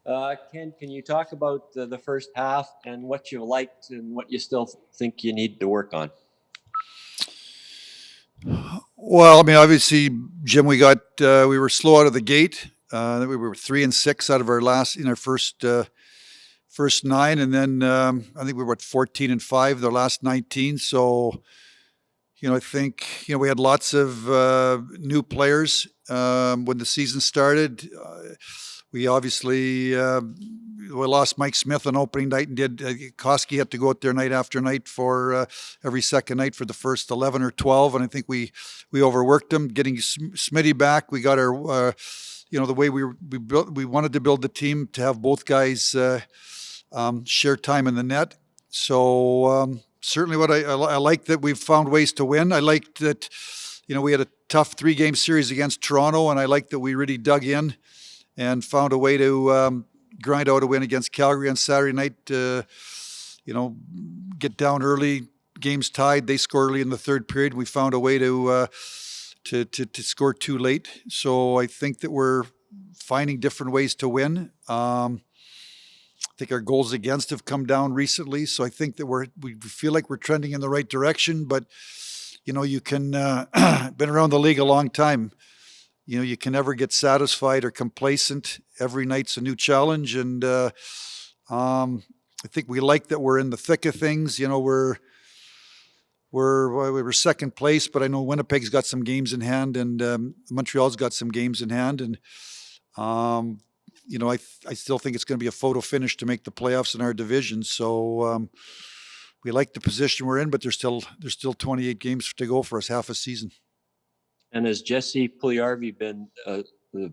Ken, can you talk about the first half and what you liked and what you still think you need to work on? Well, I mean, obviously, Jim, we were slow out of the gate. We were 3-6 out of our first nine, and then I think we were at 14-5 the last 19. So I think we had lots of new players when the season started. We obviously we lost Mike Smith on opening night, and did Koski had to go out there night after night for every second night for the first 11 or 12, and I think we overworked him. Getting Smitty back, we got our the way we wanted to build the team to have both guys share time in the net. So certainly, what I like that we've found ways to win. I liked that we had a tough 3-game series against Toronto, and I liked that we really dug in and found a way to grind out a win against Calgary on Saturday night. Get down early, games tied. They score early in the third period. We found a way to score too late. So I think that we're finding different ways to win. I think our goals against have come down recently. So I think that we feel like we're trending in the right direction. But you can been around the league a long time. You can never get satisfied or complacent. Every night's a new challenge, and I think we like that we're in the thick of things. We were second place, but I know Winnipeg's got some games in hand, and Montreal's got some games in hand, and I still think it's going to be a photo finish to make the playoffs in our division. So we like the position we're in, but there's still 28 games to go for us, half a season. And has Jesse Puljujarvi been the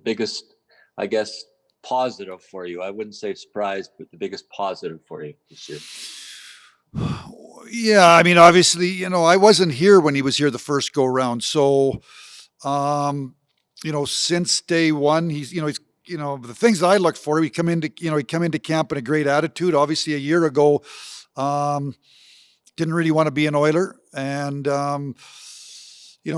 biggest, I guess, positive for you? I wouldn't say surprise, but the biggest positive for you this year. Yeah, I mean, obviously, I wasn't here when he was here the first go round. So, since day one, he's the things that I look for. He come into camp in a great attitude. Obviously, a year ago, didn't really want to be an Oiler, and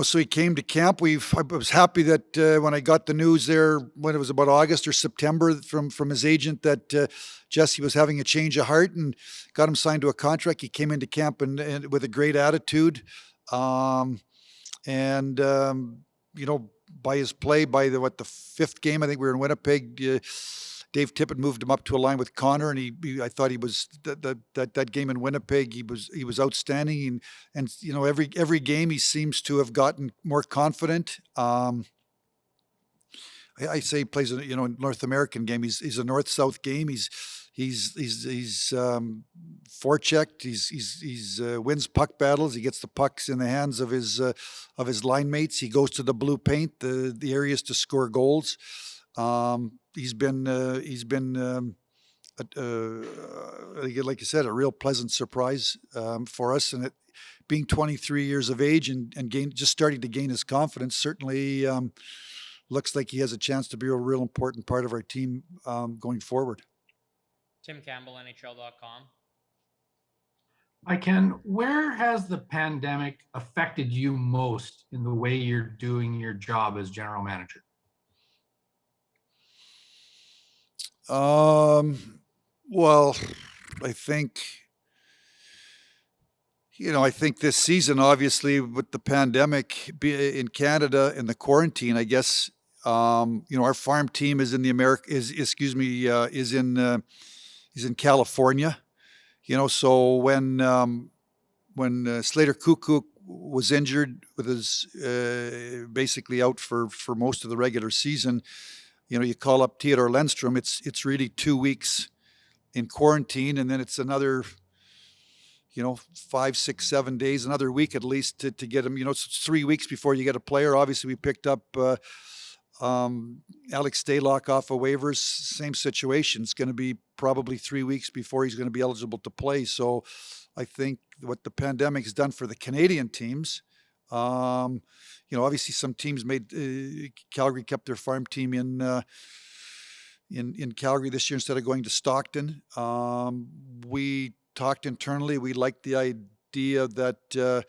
so he came to camp. I was happy that when I got the news there, when it was about August or September, from his agent, that Jesse was having a change of heart, and got him signed to a contract. He came into camp and with a great attitude, and by his play, by the fifth game, I think we were in Winnipeg. Dave Tippett moved him up to a line with Connor, and I thought he was that game in Winnipeg. He was outstanding, and every game he seems to have gotten more confident. I say he plays a North American game. He's a North South game. He's forechecked. He's wins puck battles. He gets the pucks in the hands of his line mates. He goes to the blue paint, the areas to score goals. He's been like you said, a real pleasant surprise for us, and being 23 years of age and just starting to gain his confidence, certainly looks like he has a chance to be a real important part of our team going forward. Tim Campbell, NHL.com. I Ken, where has the pandemic affected you most in the way you're doing your job as general manager? Well, I think, I think this season, obviously, with the pandemic in Canada and the quarantine, I guess, our farm team is in is in California. So when Slater Kukuk was injured with his basically out for most of the regular season, you call up Theodore Lundstrom. It's really 2 weeks in quarantine, and then it's another 5, 6, 7 days, another week at least to get him. It's 3 weeks before you get a player. Obviously, we picked up Alex Stalock off of waivers. Same situation. It's going to be probably 3 weeks before he's going to be eligible to play. So I think what the pandemic has done for the Canadian teams, obviously some teams Calgary kept their farm team in Calgary this year instead of going to Stockton. We talked internally. We liked the idea that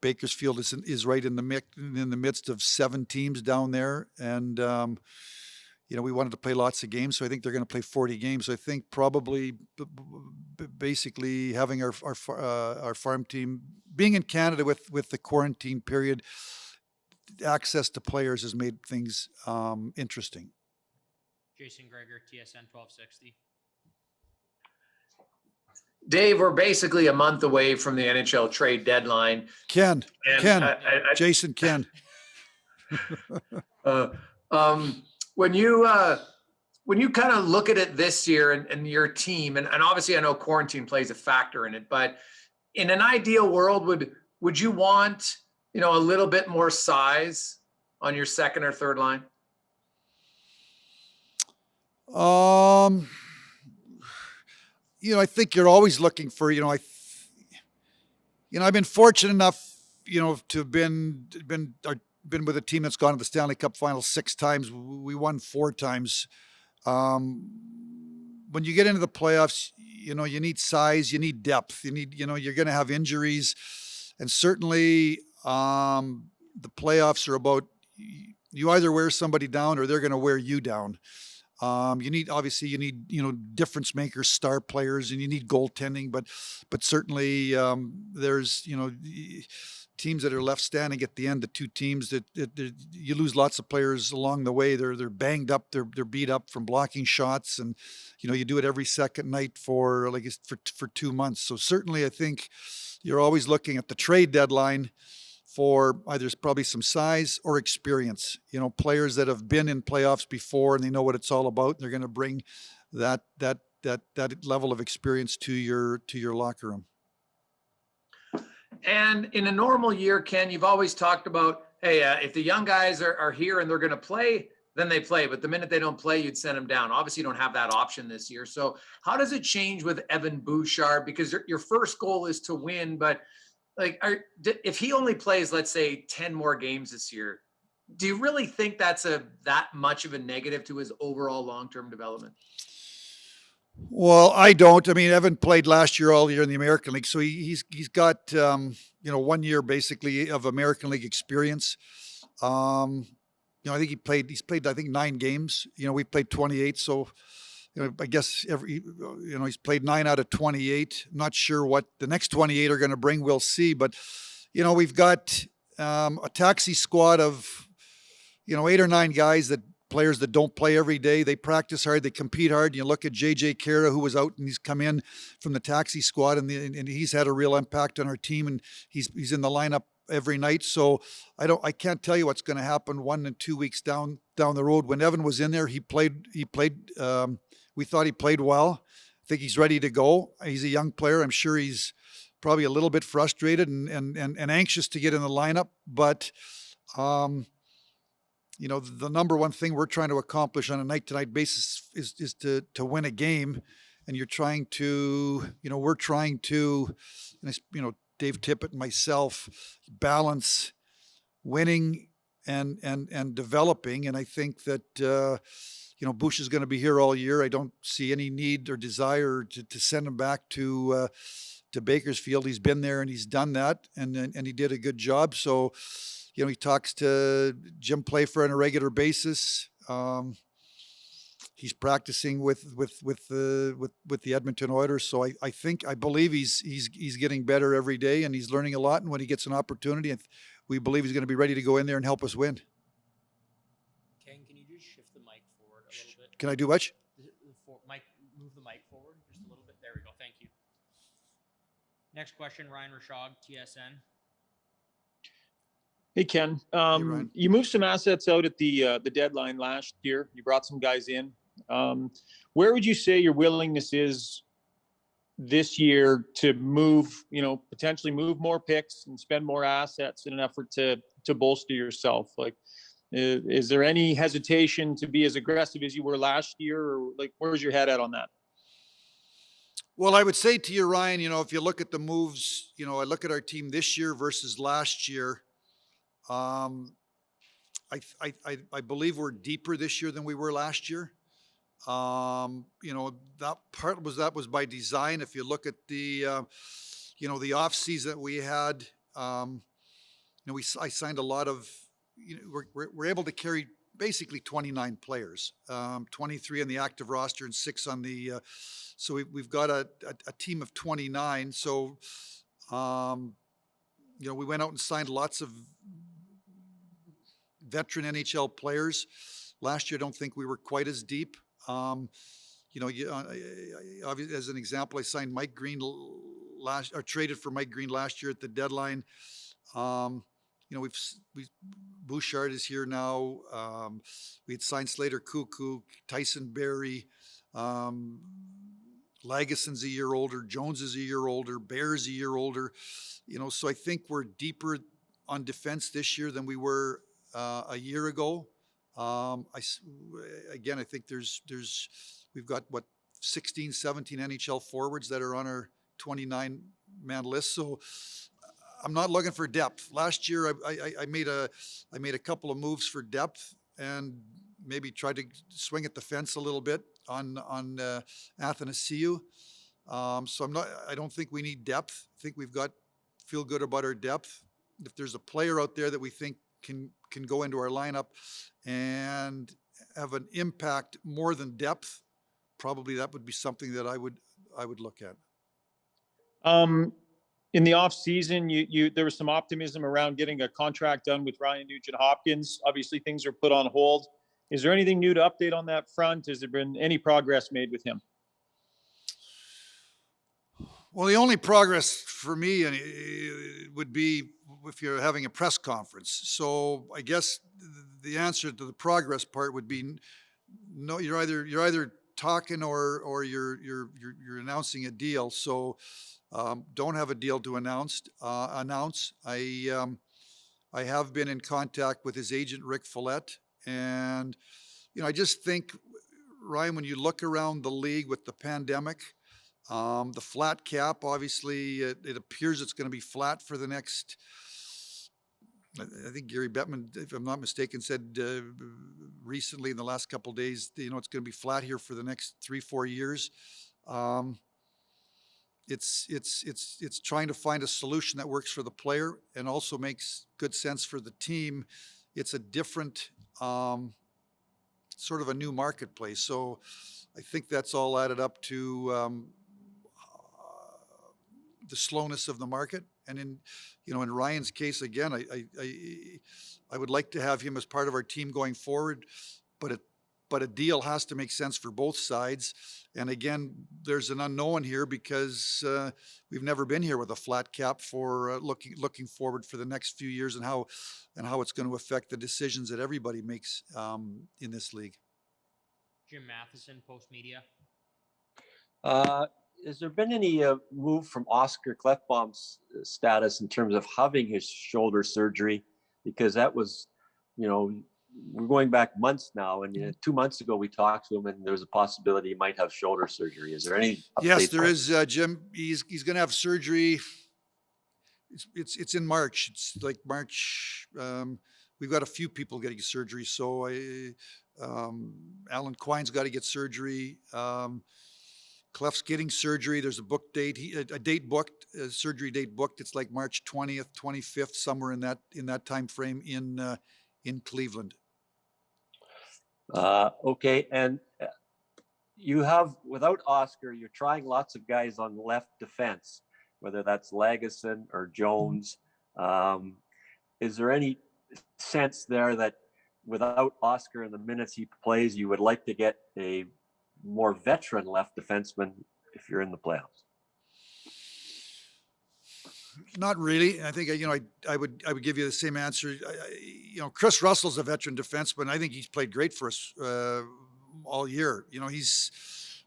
Bakersfield is right in the midst of 7 teams down there, and we wanted to play lots of games, so I think they're going to play 40 games. I think probably basically having our farm team being in Canada with the quarantine period, access to players has made things interesting. Jason Greger, TSN 1260. Dave, we're basically a month away from the NHL trade deadline. Ken, Jason, when you kind of look at it this year and your team, and obviously I know quarantine plays a factor in it, but in an ideal world, would you want, a little bit more size on your second or third line? I think you're always looking for, I've been fortunate enough, to have been with a team that's gone to the Stanley Cup Finals 6 times. We won 4 times. When you get into the playoffs, you need size, you need depth, you're going to have injuries, and certainly the playoffs are about you either wear somebody down or they're going to wear you down. You need difference makers, star players, and you need goaltending, but certainly there's teams that are left standing at the end, the 2 teams that you lose lots of players along the way. They're banged up, they're beat up from blocking shots, and you do it every second night for 2 months. So certainly I think you're always looking at the trade deadline for either probably some size or experience, players that have been in playoffs before and they know what it's all about. They're going to bring that level of experience to your locker room. And in a normal year, Ken, you've always talked about, hey, if the young guys are here and they're going to play, then they play. But the minute they don't play, you'd send them down. Obviously, you don't have that option this year. So how does it change with Evan Bouchard? Because your first goal is to win, but if he only plays, let's say, 10 more games this year, do you really think that's that much of a negative to his overall long-term development? Well, I don't. I mean, Evan played last year all year in the American League, so he's got 1 year basically of American League experience. I think he's played 9 games. We played 28, so I guess he's played 9 out of 28. I'm not sure what the next 28 are going to bring. We'll see. But, we've got a taxi squad of, 8 or 9 players that don't play every day. They practice hard. They compete hard. You look at JJ Kara, who was out and he's come in from the taxi squad, and he's had a real impact on our team, and he's in the lineup every night. So I can't tell you what's going to happen 1 and 2 weeks down the road. When Evan was in there, he played. We thought he played well. I think he's ready to go. He's a young player. I'm sure he's probably a little bit frustrated and anxious to get in the lineup. But, the number one thing we're trying to accomplish on a night-to-night basis is to win a game. And we're trying to, Dave Tippett and myself, balance winning and developing. And I think that, Bush is going to be here all year. I don't see any need or desire to send him back to Bakersfield. He's been there and he's done that, and he did a good job. So, he talks to Jim Playfair on a regular basis. He's practicing with the Edmonton Oilers. So I believe he's getting better every day, and he's learning a lot. And when he gets an opportunity, we believe he's going to be ready to go in there and help us win. Ken, can you just shift the mic forward a little bit? Can I do what? Mike, move the mic forward just a little bit. There we go. Thank you. Next question, Ryan Rashog, TSN. Hey, Ken. Ryan. You moved some assets out at the deadline last year. You brought some guys in. Where would you say your willingness is this year to move, potentially move more picks and spend more assets in an effort to bolster yourself? Is there any hesitation to be as aggressive as you were last year, or where's your head at on that? Well, I would say to you, Ryan, if you look at the moves, I look at our team this year versus last year. I believe we're deeper this year than we were last year. That was by design. If you look at the off season that we had, I signed a lot of, we're able to carry basically 29 players, 23 on the active roster and 6 on the, so we've got a team of 29. So, we went out and signed lots of veteran NHL players. Last year, I don't think we were quite as deep. As an example, I signed Mike Green traded for Mike Green last year at the deadline. Bouchard is here now. We had signed Slater Cuckoo, Tyson Berry. Laguson's a year older. Jones is a year older. Bear's a year older. So I think we're deeper on defense this year than we were a year ago. I think we've got 16, 17 NHL forwards that are on our 29-man list. So I'm not looking for depth. Last year, I made a couple of moves for depth and maybe tried to swing at the fence a little bit on Athanasiou. So I don't think we need depth. I think feel good about our depth. If there's a player out there that we think can go into our lineup and have an impact more than depth, probably that would be something that I would look at. In the off season, there was some optimism around getting a contract done with Ryan Nugent-Hopkins. Obviously, things are put on hold. Is there anything new to update on that front? Has there been any progress made with him? Well, the only progress for me would be if you're having a press conference. So I guess the answer to the progress part would be no. You're either talking or you're announcing a deal. So don't have a deal to announce. I have been in contact with his agent Rick Follett, and I just think, Ryan, when you look around the league with the pandemic. The flat cap, obviously, it appears it's going to be flat for the next, I think Gary Bettman, if I'm not mistaken, said recently in the last couple of days, it's going to be flat here for the next 3-4 years. It's trying to find a solution that works for the player and also makes good sense for the team. It's a different, sort of a new marketplace. So I think that's all added up to the slowness of the market. And in Ryan's case, again, I would like to have him as part of our team going forward, but a deal has to make sense for both sides. And again, there's an unknown here because we've never been here with a flat cap for looking forward for the next few years and how it's going to affect the decisions that everybody makes in this league. Jim Matheson, Post Media. Has there been any move from Oscar Klefbom's status in terms of having his shoulder surgery? Because that was, we're going back months now, and 2 months ago we talked to him, and there was a possibility he might have shoulder surgery. Is there any update? Yes, there is, Jim. He's going to have surgery. It's in March. It's like March. We've got a few people getting surgery. So Alan Quine's got to get surgery. Clef's getting surgery. There's a book date, a date booked, a surgery date booked. It's like March 20th, 25th, somewhere in that time frame in Cleveland. Okay, and you have, without Oscar, you're trying lots of guys on left defense, whether that's Lagesson or Jones. Is there any sense there that without Oscar in the minutes he plays, you would like to get a more veteran left defenseman if you're in the playoffs? Not really. I think I would give you the same answer. Chris Russell's a veteran defenseman. I think he's played great for us all year.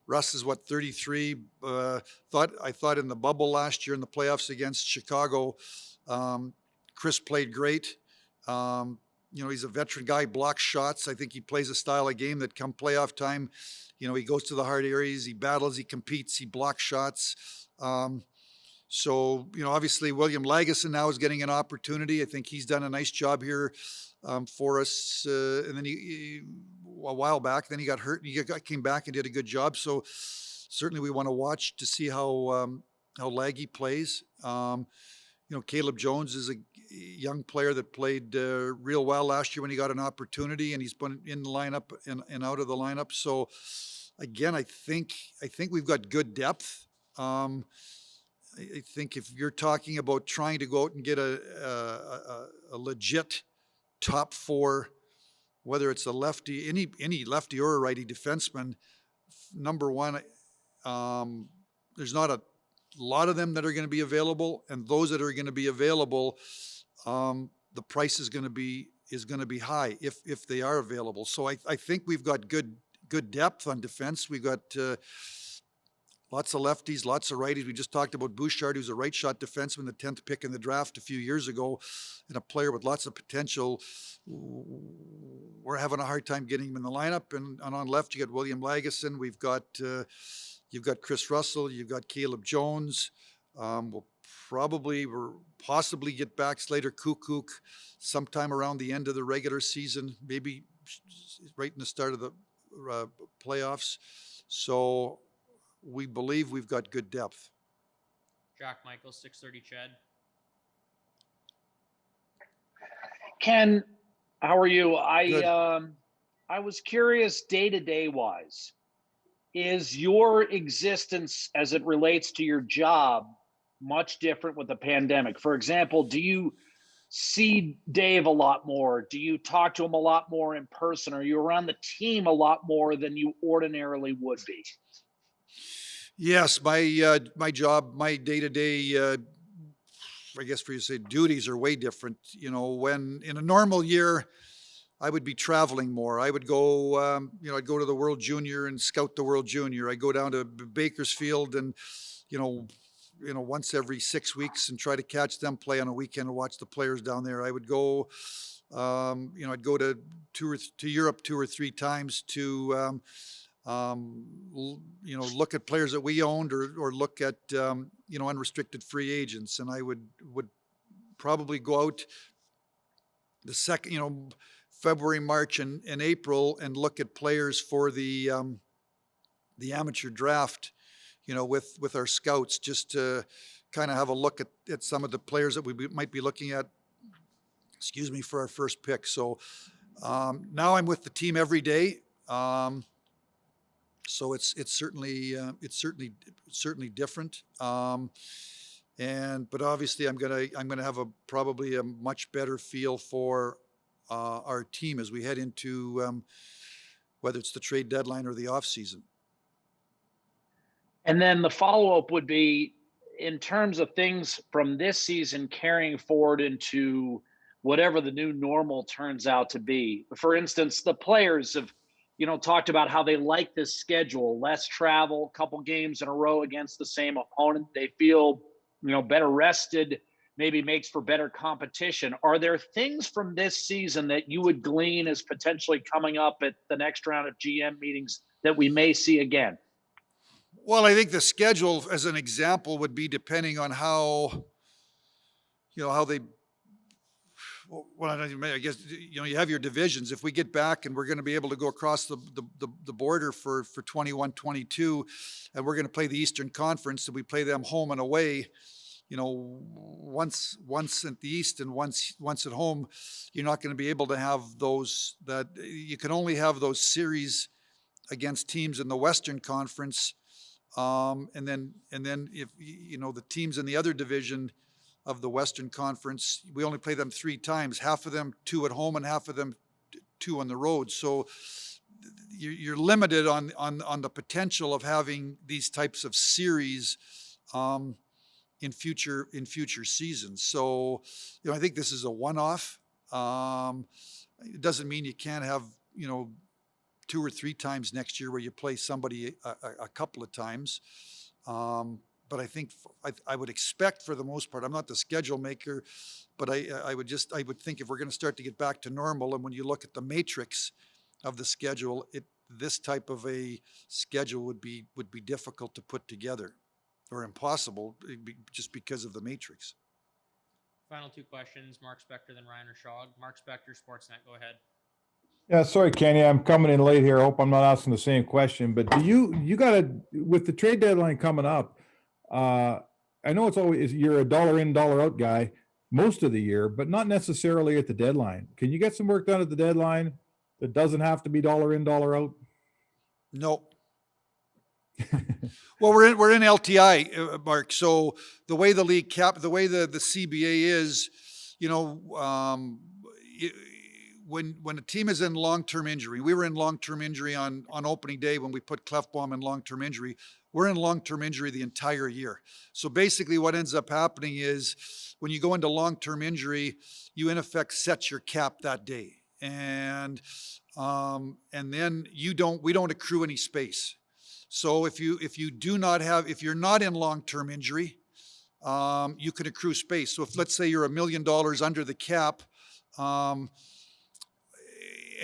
Russ is 33. I thought in the bubble last year in the playoffs against Chicago, Chris played great. He's a veteran guy, blocks shots. I think he plays a style of game that come playoff time, he goes to the hard areas, he battles, he competes, he blocks shots. So, obviously William Lagesson now is getting an opportunity. I think he's done a nice job here for us. And then he a while back, then he got hurt and he came back and did a good job. So certainly we want to watch to see how Laggy plays. Caleb Jones is a young player that played real well last year when he got an opportunity, and he's been in the lineup and out of the lineup. So again, I think we've got good depth. I think if you're talking about trying to go out and get a legit top four, whether it's a lefty, any lefty or a righty defenseman, number one, there's not a lot of them that are going to be available, and those that are going to be available, the price is going to be high if they are available. So I think we've got good depth on defense. We've got lots of lefties, lots of righties. We just talked about Bouchard, who's a right shot defenseman, the 10th pick in the draft a few years ago, and a player with lots of potential. We're having a hard time getting him in the lineup. And on left, you got William Lagesson. We've got you've got Chris Russell. You've got Caleb Jones. We'll possibly get back Slater Kukuk sometime around the end of the regular season, maybe right in the start of the playoffs. So we believe we've got good depth. Jack Michaels, 630 Chad. Ken, how are you? Good. I was curious, day-to-day wise, is your existence as it relates to your job much different with the pandemic? For example, do you see Dave a lot more? Do you talk to him a lot more in person? Are you around the team a lot more than you ordinarily would be? Yes, my job, my day-to-day, I guess for you to say, duties are way different. When in a normal year, I would be traveling more. I would go, I'd go to the World Junior and scout the World Junior. I go down to Bakersfield and, once every 6 weeks and try to catch them play on a weekend and watch the players down there. I would go, I'd go to Europe 2 or 3 times to, look at players that we owned or look at, unrestricted free agents. And I would probably go out the second, February, March, and April and look at players for the amateur draft, with our scouts, just to kind of have a look at some of the players that we might be looking at, for our first pick. So now I'm with the team every day. So it's certainly different. But obviously I'm gonna have probably a much better feel for our team as we head into whether it's the trade deadline or the off season. And then the follow-up would be, in terms of things from this season carrying forward into whatever the new normal turns out to be. For instance, the players have, talked about how they like this schedule, less travel, couple games in a row against the same opponent. They feel, better rested, maybe makes for better competition. Are there things from this season that you would glean as potentially coming up at the next round of GM meetings that we may see again? Well, I think the schedule, as an example, would be depending on how they. Well, I guess you have your divisions. If we get back and we're going to be able to go across the border for 21-22, and we're going to play the Eastern Conference, and we play them home and away, once at the East and once at home, you're not going to be able to have those. That you can only have those series against teams in the Western Conference. And then if the teams in the other division of the Western Conference, we only play them 3 times, half of them 2 at home and half of them 2 on the road. So you're limited on the potential of having these types of series in future seasons. So I think this is a one-off. It doesn't mean you can't have 2 or 3 times next year where you play somebody a couple of times. But I think I would expect, for the most part, I'm not the schedule maker, but I would think if we're going to start to get back to normal, and when you look at the matrix of the schedule, this type of a schedule would be difficult to put together, or impossible, just because of the matrix. Final 2 questions, Mark Spector, then Ryan Rashog. Mark Spector, Sportsnet, go ahead. Yeah, sorry, Kenny, I'm coming in late here. I hope I'm not asking the same question, but do you got to, with the trade deadline coming up, I know it's always, you're a dollar in, dollar out guy most of the year, but not necessarily at the deadline. Can you get some work done at the deadline that doesn't have to be dollar in, dollar out? Nope. Well, we're in LTI, Mark. So the way the league the way the CBA is, when a team is in long-term injury, we were in long-term injury on opening day when we put Clefbaum in long-term injury. We're in long-term injury the entire year. So basically, what ends up happening is when you go into long-term injury, you in effect set your cap that day, and then we don't accrue any space. So if you're not in long-term injury, you can accrue space. So if, let's say, you're $1 million under the cap, and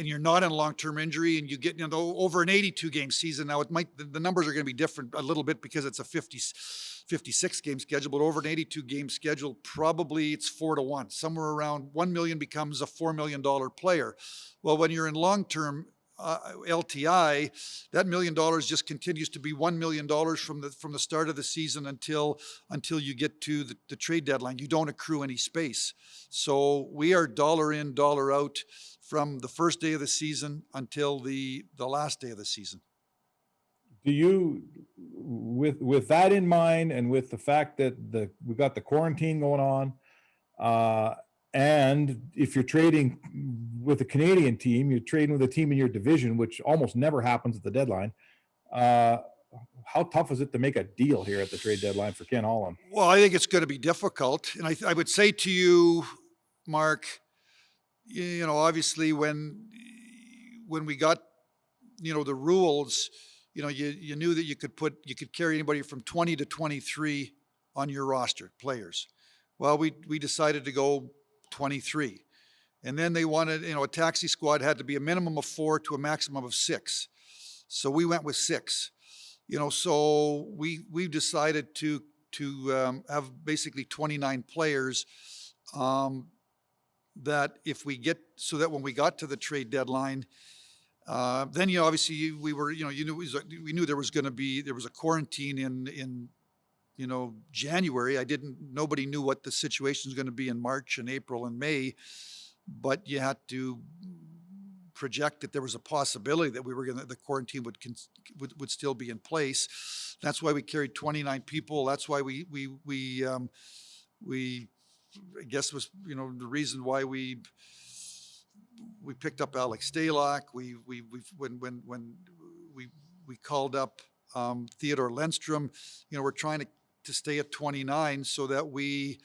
you're not in long-term injury, and you get over an 82 game season. Now the numbers are going to be different a little bit because it's a 56 game schedule, but over an 82 game schedule, probably it's 4-1. Somewhere around 1 million becomes a $4 million player. Well, when you're in long-term LTI, that $1 million just continues to be $1 million from the start of the season until you get to the trade deadline. You don't accrue any space. So we are dollar in, dollar out from the first day of the season until the last day of the season. Do you, with that in mind, and with the fact that we've got the quarantine going on, and if you're trading with a Canadian team, you're trading with a team in your division, which almost never happens at the deadline. How tough is it to make a deal here at the trade deadline for Ken Holland? Well, I think it's going to be difficult. And I would say to you, Mark, obviously when we got, the rules, you knew that you could carry anybody from 20 to 23 on your roster, players. Well, we decided to go 23. And then they wanted, a taxi squad had to be a minimum of 4 to a maximum of 6. So we went with 6. So we decided to have basically 29 players, that if we get, so that when we got to the trade deadline, then obviously we knew there was a quarantine in January. Nobody knew what the situation was going to be in March and April and May, but you had to project that there was a possibility that the quarantine would still be in place. That's why we carried 29 people. That's why we I guess was the reason why we picked up Alex Stalock. When we called up Theodore Lindstrom, we're trying to stay at 29 so that we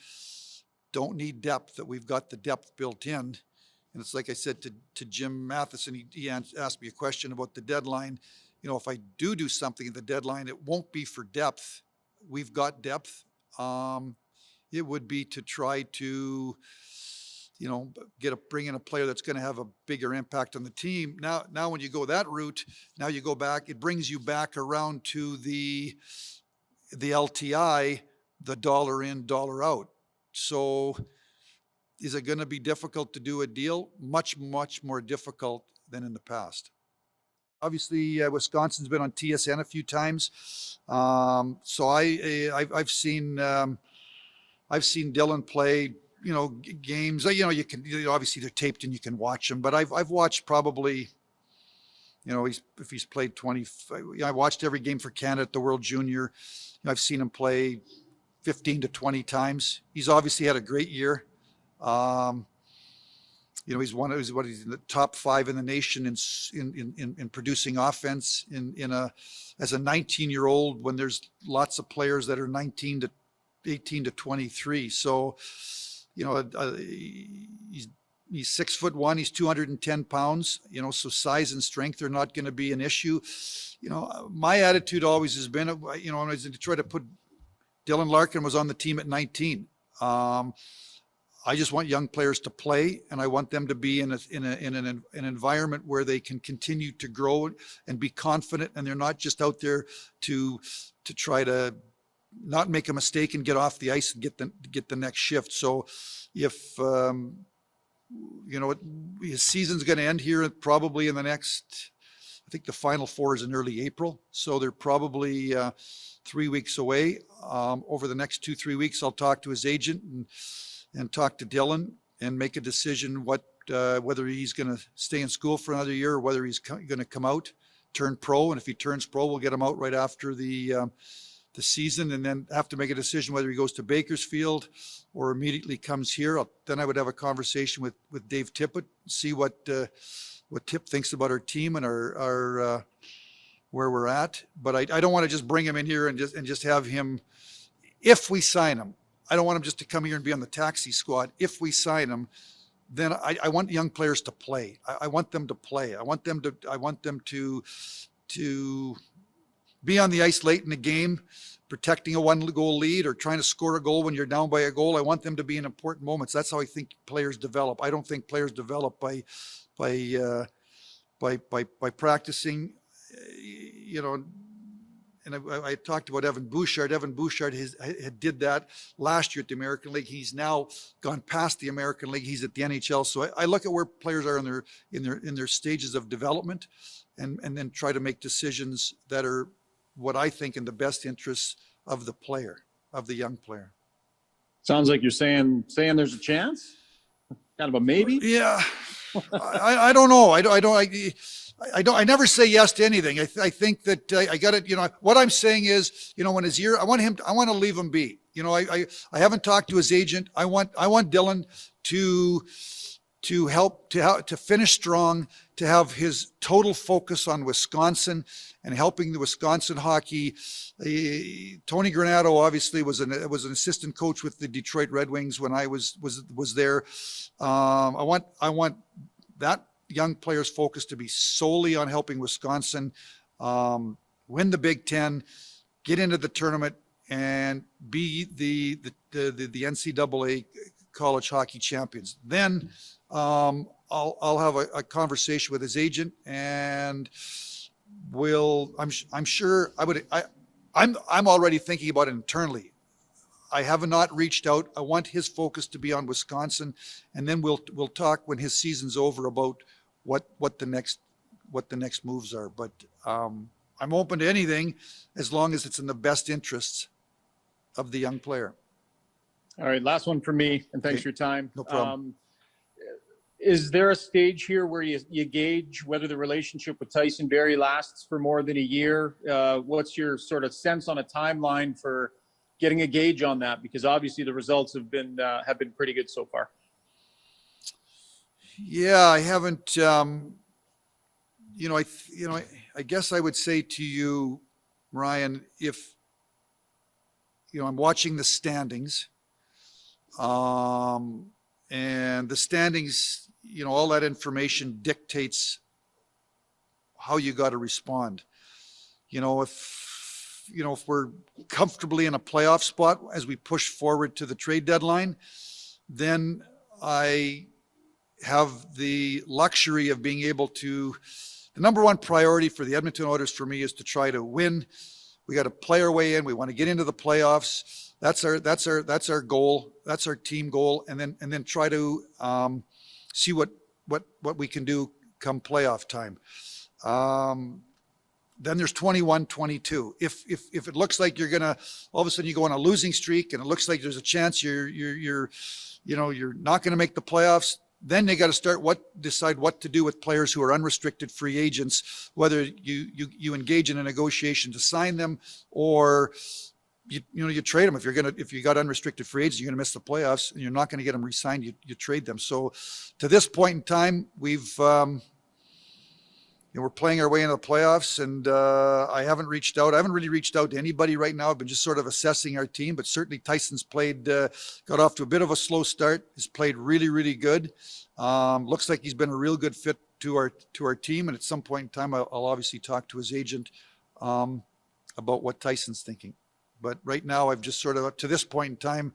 don't need depth, that we've got the depth built in. And it's like I said to Jim Matheson, he asked me a question about the deadline. If I do something at the deadline, it won't be for depth. We've got depth. It would be to try to, bring in a player that's going to have a bigger impact on the team. Now when you go that route, now you go back, it brings you back around to the LTI, the dollar in, dollar out. So is it going to be difficult to do a deal? Much, much more difficult than in the past. Obviously, Wisconsin's been on TSN a few times. So I've seen Dylan play, games. You can, obviously they're taped and you can watch them. But I've watched probably, if he's played 20. I watched every game for Canada at the World Junior. I've seen him play 15 to 20 times. He's obviously had a great year. He's in the top 5 in the nation in producing offense as a 19-year-old, when there's lots of players that are 18 to 23. So, he's 6'1", he's 210 pounds, so size and strength are not going to be an issue. My attitude always has been, when I was in Detroit, Dylan Larkin was on the team at 19. I just want young players to play, and I want them to be in an environment where they can continue to grow and be confident, and they're not just out there to try to not make a mistake and get off the ice and get the next shift. So if his season's going to end here probably in the next I think the Final Four is in early April, so they're probably 3 weeks away. Over the next 2-3 weeks, I'll talk to his agent and talk to Dylan and make a decision whether he's going to stay in school for another year or whether he's going to come out, turn pro. And if he turns pro, we'll get him out right after the season, and then have to make a decision whether he goes to Bakersfield or immediately comes here. Then I would have a conversation with Dave Tippett, see what Tip thinks about our team and our where we're at. But I don't want to just bring him in here and just have him. If we sign him, I don't want him just to come here and be on the taxi squad. If we sign him, then I want young players to play. I want them to play. I want them to be on the ice late in the game, protecting a 1-goal lead or trying to score a goal when you're down by a goal. I want them to be in important moments. That's how I think players develop. I don't think players develop by practicing, and I talked about Evan Bouchard. Evan Bouchard had did that last year at the American League. He's now gone past the American League. He's at the NHL. So I look at where players are in their stages of development, and then try to make decisions that are what I think in the best interests of the player, of the young player. Sounds like you're saying there's a chance, kind of a maybe. Yeah, I don't know. I never say yes to anything. I think that I got it. What I'm saying is, when his year, I want to leave him be. I haven't talked to his agent. I want Dylan to help to finish strong, to have his total focus on Wisconsin and helping the Wisconsin hockey. Tony Granato obviously was an assistant coach with the Detroit Red Wings when I was there. I want that young player's focus to be solely on helping Wisconsin win the Big Ten, get into the tournament, and be the NCAA college hockey champions. Then I'll have a conversation with his agent, and I'm sure I'm already thinking about it internally. I have not reached out. I want his focus to be on Wisconsin, and then we'll talk when his season's over about what the next moves are. But I'm open to anything as long as it's in the best interests of the young player. All right, last one for me, and thanks for your time. No problem. Is there a stage here where you gauge whether the relationship with Tyson Barrie lasts for more than a year? What's your sort of sense on a timeline for getting a gauge on that? Because obviously the results have been pretty good so far. Yeah, I haven't. I guess I would say to you, Ryan, if I'm watching the standings, and the standings, all that information dictates how you got to respond. If we're comfortably in a playoff spot as we push forward to the trade deadline, then I have the luxury of being able to. The number one priority for the Edmonton Oilers for me is to try to win. We got to play our way in. We want to get into the playoffs. That's our goal. That's our team goal. And then try to see what we can do come playoff time. Then there's 21-22. If it looks like you're gonna all of a sudden you go on a losing streak and it looks like there's a chance you're not gonna make the playoffs, then they got to decide what to do with players who are unrestricted free agents, whether you engage in a negotiation to sign them or you trade them. If you got unrestricted free agents, you're going to miss the playoffs and you're not going to get them re-signed. You trade them. So to this point in time, we're playing our way into the playoffs, and I haven't really reached out to anybody right now. I've been just sort of assessing our team, but certainly Tyson's got off to a bit of a slow start. He's played really, really good. Looks like he's been a real good fit to our team. And at some point in time, I'll obviously talk to his agent about what Tyson's thinking. But right now, I've just sort of, up to this point in time,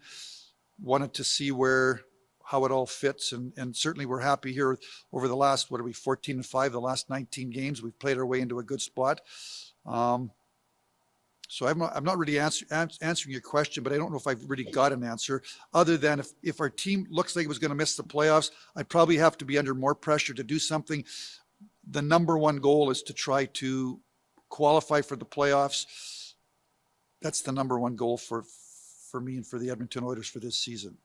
wanted to see how it all fits. And certainly we're happy here over the last, 14-5, the last 19 games. We've played our way into a good spot. So I'm not really answering your question, but I don't know if I've really got an answer other than if our team looks like it was going to miss the playoffs, I'd probably have to be under more pressure to do something. the number one goal is to try to qualify for the playoffs. That's the number one goal for me and for the Edmonton Oilers for this season.